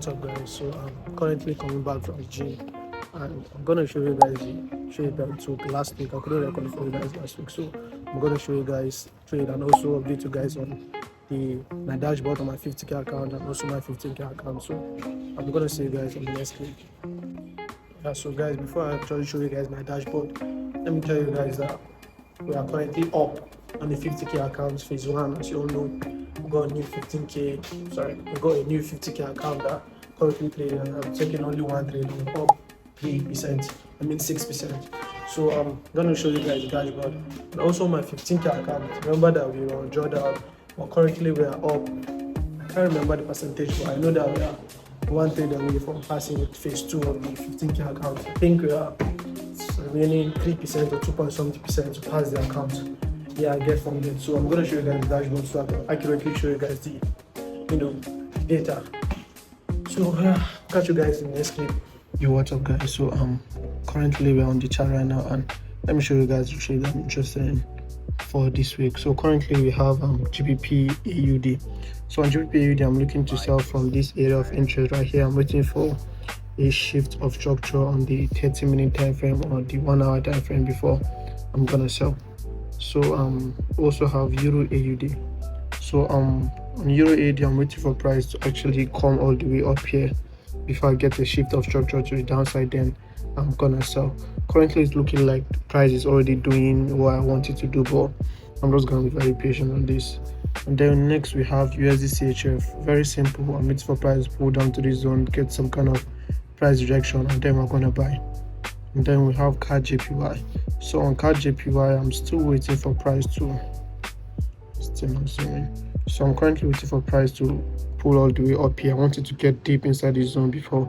What's up, guys? So I'm currently coming back from the gym, and I'm gonna show you guys the trade that I took last week. I couldn't record it for you guys last week, so I'm gonna show you guys trade and also update you guys on my dashboard on my 50k account and also my 15k account. So I'm gonna see you guys on the next clip. Yeah, so guys, before I actually show you guys my dashboard, let me tell you guys that we are currently up on the 50k account phase one. As you all know, we got a new 15k. Sorry, we got a new 50k account that currently played, and I'm taking only one trade. We're up 3%. I mean 6%. So I'm gonna show you guys the dashboard and also my 15k account. Remember that we were on drawdown, but currently we are up. I can't remember the percentage, but I know that we are one trade away from passing phase two of the 15k account. I think we are remaining 3% or 2.something% to pass the account. Yeah, I get from it. So I'm gonna show you guys the dashboard so I can accurately show you guys the data. So catch you guys in the next clip. Yo, what's up, guys? So currently we're on the chart right now, and let me show you guys the trade I'm interested in for this week. So currently we have GBP AUD. So on GBP AUD, I'm looking to sell from this area of interest right here. I'm waiting for a shift of structure on the 30-minute time frame or the 1 hour time frame before I'm gonna sell. So also have Euro AUD. So on Euro AUD, I'm waiting for price to actually come all the way up here before I get a shift of structure to the downside. Then I'm gonna sell. Currently it's looking like the price is already doing what I want it to do, but I'm just gonna be very patient on this. And then next we have USD CHF. Very simple. I'm waiting for price to pull down to this zone, get some kind of price rejection, and then we're gonna buy. And then we have CAD JPY. So on CAD JPY, I'm still waiting for price to So I'm currently waiting for price to pull all the way up here. I wanted to get deep inside this zone before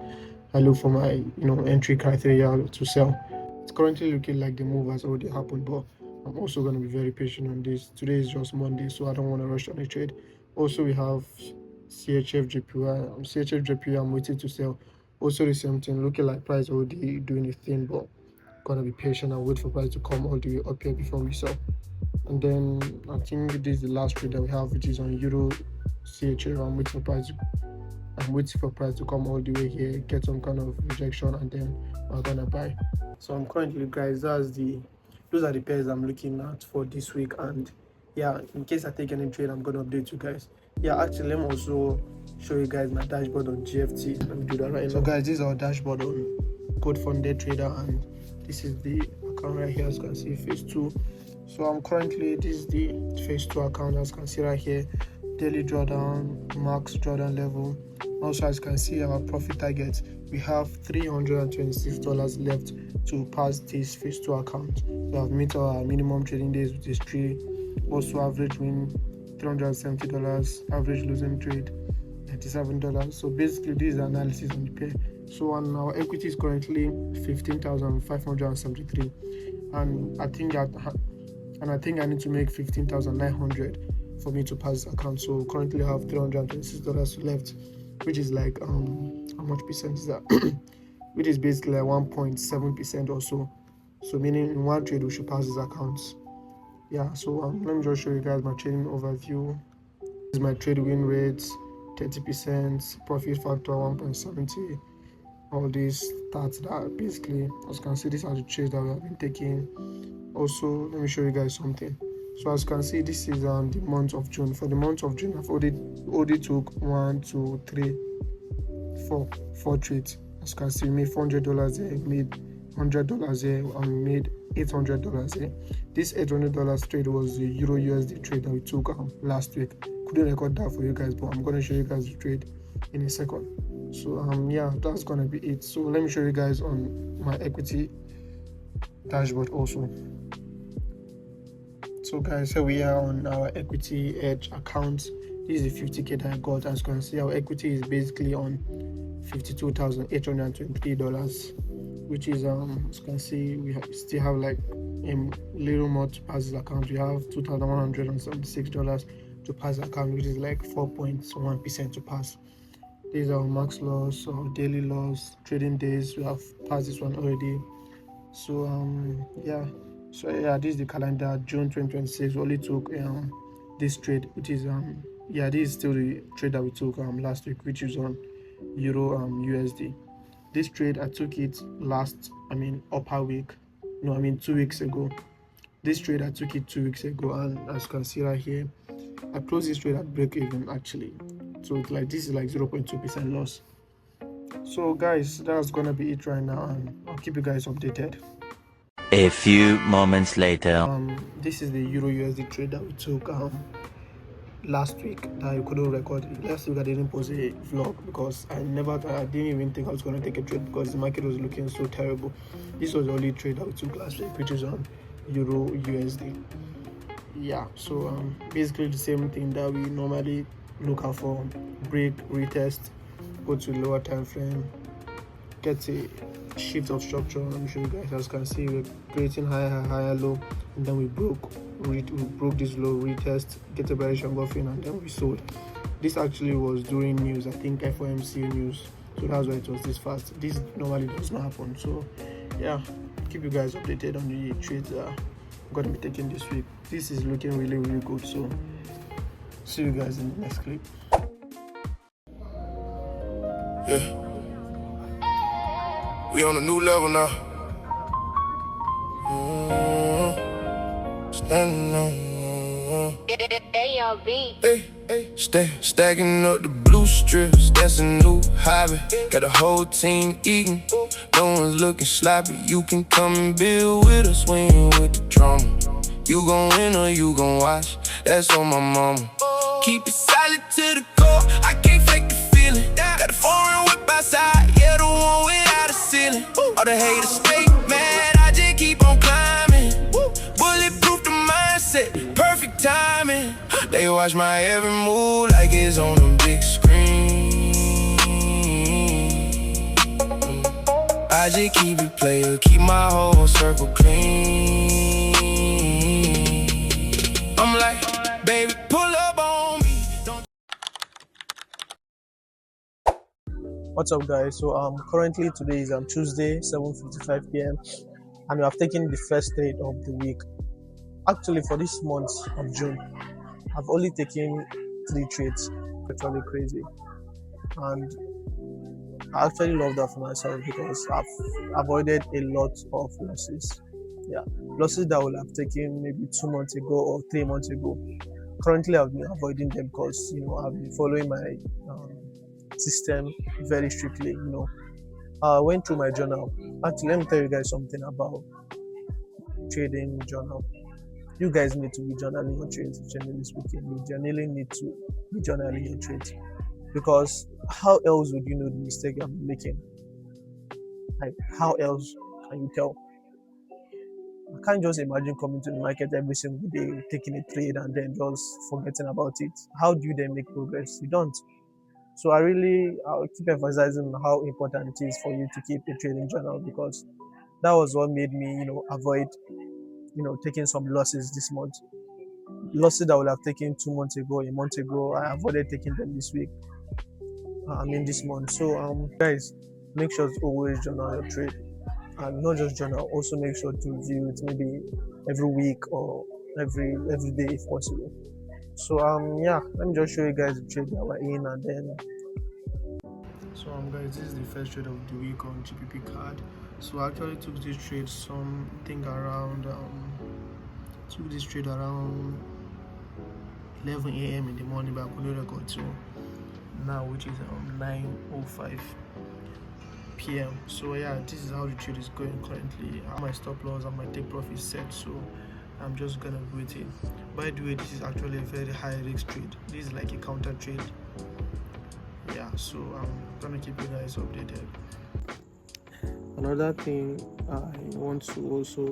I look for my entry criteria to sell. It's currently looking like the move has already happened, but I'm also going to be very patient on this. Today is just Monday, so I don't want to rush on the trade. Also, we have CHF JPY. CHF JPY, I'm waiting to sell. Also the same thing, looking like price already doing a thing, but gonna be patient and wait for price to come all the way up here before we sell. And then I think this is the last trade that we have, which is on Euro CHF. I'm waiting for price to come all the way here, get some kind of rejection, and then we're gonna buy. So I'm currently, guys, those are the pairs I'm looking at for this week. And yeah, in case I take any trade, I'm gonna update you guys. Yeah, actually, let me also show you guys my dashboard on GFT. Let me do that right now. So guys, this is our dashboard on Code Funded Trader, and this is the account right here. As you can see, phase 2. So this is the phase 2 account. As you can see right here, daily drawdown, max drawdown level. Also, as you can see, our profit target, we have $326 left to pass this phase 2 account. We have met our minimum trading days, which is 3. Also, average win $370, average losing trade $97. So basically, this is the analysis on the pair. So on our equity is currently 15,573, and I think I need to make 15,900 for me to pass this account. So currently I have $326 left, which is like how much percent is that? Which is basically like 1.7% or so. So meaning in one trade we should pass these accounts. Yeah, so let me just show you guys my trading overview. This is my trade win rates, 30%, profit factor 1.70. All these stats that basically, as you can see, these are the trades that we have been taking. Also, let me show you guys something. So as you can see, this is the month of June. For the month of June, I've already took 1, 2, 3, 4 trades. As you can see, we made $400 there, made $100 there, and we made $800 there. This $800 trade was the Euro USD trade that we took last week. Couldn't record that for you guys, but I'm gonna show you guys the trade in a second. So yeah, that's gonna be it. So let me show you guys on my equity dashboard also. So guys, here we are on our equity edge account. This is the 50k that I got. As you can see, our equity is basically on $52,823, which is as you can see, we still have like a little more to pass this account. We have $2,176 to pass the account, which is like 4.1% to pass. These are our max loss or daily loss, trading days. We have passed this one already. So yeah, this is the calendar. June 2026, we only took this trade, which is this is still the trade that we took last week, which is on Euro USD. This trade I took it upper week. No, 2 weeks ago. This trade I took it 2 weeks ago, and as you can see right here, I closed this trade at break even actually. So it's like this is like 0.2% loss. So guys, that's gonna be it right now, and I'll keep you guys updated. A few moments later. This is the Euro USD trade that we took last week that I couldn't record. Last week I didn't post a vlog because I didn't even think I was going to take a trade because the market was looking so terrible. This was the only trade that we took last week, which is on Euro USD. Yeah, so basically the same thing that we normally look out for: break, retest, go to lower time frame, get a shift of structure. I'm sure you guys, as you can see, we're creating higher low, and then we broke this low, retest, get a bearish engulfing, and then we sold. This actually was during news, I think FOMC news, so that's why it was this fast. This normally does not happen. So yeah, keep you guys updated on the trades that I'm going to be taking this week. This is looking really good, so see you guys in the next clip. Yeah. We on a new level now. Standing on. Hey, stacking up the blue strips. That's a new hobby. Got the whole team eating. No one's looking sloppy. You can come and build with us when you with the drama. You gon' win or you gon' watch. That's on my mama. Keep it solid to the core. I can't fake the feeling. Got a foreign whip outside. Yeah, the one without a ceiling. All the haters stay mad. I just keep on climbing. Bulletproof the mindset. Perfect timing. They watch my every move like it's on a big screen. I just keep it player. Keep my whole circle clean. I'm like, baby, pull up on me. What's up guys? So currently today is Tuesday, 7:55 p.m. and we have taken the first trade of the week. Actually, for this month of June, I've only taken 3 trades. Actually crazy, and I actually love that for myself because I've avoided a lot of losses. Yeah, losses that I would have taken maybe 2 months ago or 3 months ago. Currently, I've been avoiding them because I've been following my system very strictly. I went through my journal. Actually, let me tell you guys something about trading journal. You guys need to be journaling your trades, generally speaking. You generally need to be journaling your trades, because how else would you know the mistake you're making? Like, how else can you tell? I can't just imagine coming to the market every single day, taking a trade and then just forgetting about it. How do you then make progress? You don't. So I'll keep emphasizing how important it is for you to keep a trading journal, because that was what made me, avoid, taking some losses this month. Losses that I would have taken 2 months ago, a month ago, I avoided taking them this week. This month. So guys, make sure to always journal your trade, and not just journal. Also make sure to review it maybe every week or every day if possible. So let me just show you guys the trade that we're in, and then guys, this is the first trade of the week on GPP card. So I actually took this trade around 11 a.m. in the morning, but I couldn't record till now, which is 9:05 p.m. So yeah, this is how the trade is going currently. My stop loss and my take profit set, so I'm just gonna wait it. By the way, this is actually a very high risk trade. This is like a counter trade. Yeah, so I'm gonna keep you guys updated. Another thing I want to also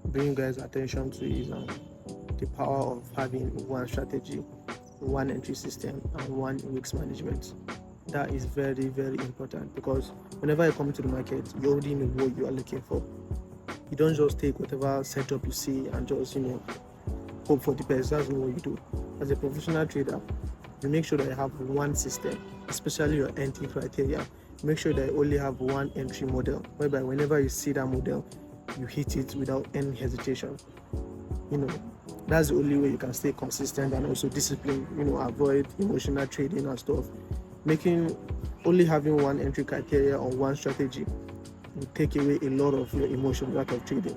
bring you guys attention to is the power of having one strategy, one entry system, and one risk management. That is very important, because whenever you come into the market, you already know what you are looking for. You don't just take whatever setup you see and just hope for the best. That's not what you do. As a professional trader, you make sure that you have one system, especially your entry criteria. Make sure that you only have one entry model, whereby whenever you see that model, you hit it without any hesitation. That's the only way you can stay consistent and also disciplined. Avoid emotional trading and stuff. only having one entry criteria or one strategy will take away a lot of your emotions out of trading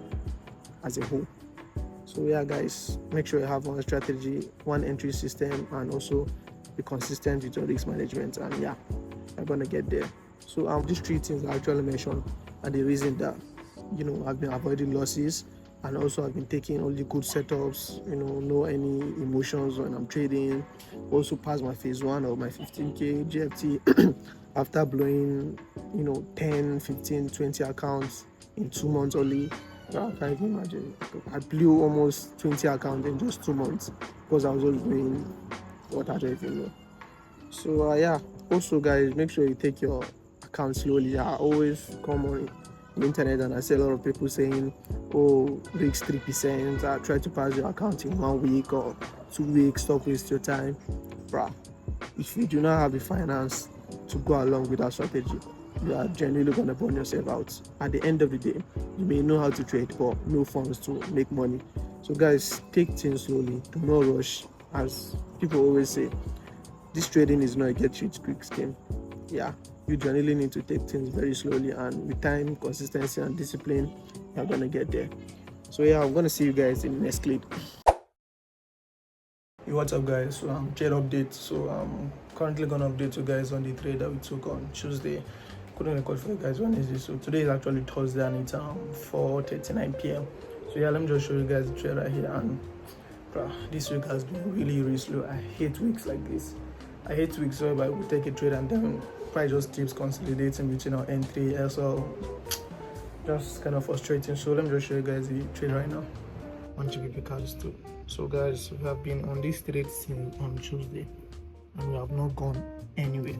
as a whole. So yeah, guys, make sure you have one strategy, one entry system, and also be consistent with your risk management. And yeah, you're gonna get there. So these 3 things I actually mentioned are the reason that I've been avoiding losses, and also I've been taking only good setups, no any emotions when I'm trading. Also pass my phase 1 of my 15k GFT after blowing 10, 15, 20 accounts in 2 months only. I can't even imagine. I blew almost 20 accounts in just 2 months because I was just doing what I don't even know. So yeah, also guys, make sure you take your account slowly. I always come on the internet and I see a lot of people saying, oh, risk 3%, try to pass your account in 1 week or 2 weeks, stop waste your time. Bruh, if you do not have the finance to go along with that strategy, you are genuinely going to burn yourself out. At the end of the day, you may know how to trade, but no funds to make money. So guys, take things slowly, do not rush. As people always say, this trading is not a get-rich-quick scheme. Yeah, you genuinely need to take things very slowly, and with time, consistency, and discipline, you're going to get there. So yeah, I'm going to see you guys in the next clip. Hey, what's up guys? So trade update. So I'm currently gonna update you guys on the trade that we took on Tuesday. Couldn't record for you guys Wednesday, so today is actually Thursday and it's 4:39 p.m. So yeah, let me just show you guys the trade right here. And this week has been really slow. I hate weeks like this. I hate weeks where we take a trade and then price just keeps consolidating between our entry, so just kind of frustrating. So let me just show you guys the trade right now. 1 GBP cards too. So guys, we have been on this trade since on Tuesday and we have not gone anywhere.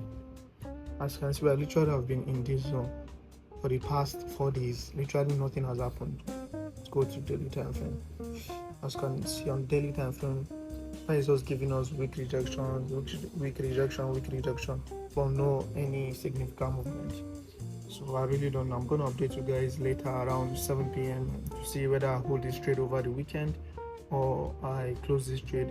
As you can see, we literally have been in this zone for the past 4 days. Literally nothing has happened. Let's go to daily time frame. As you can see on daily time frame, price is just giving us weak rejection, but no any significant movement. So I really don't know. I'm gonna update you guys later around 7 p.m. to see whether I hold this trade over the weekend or I close this trade.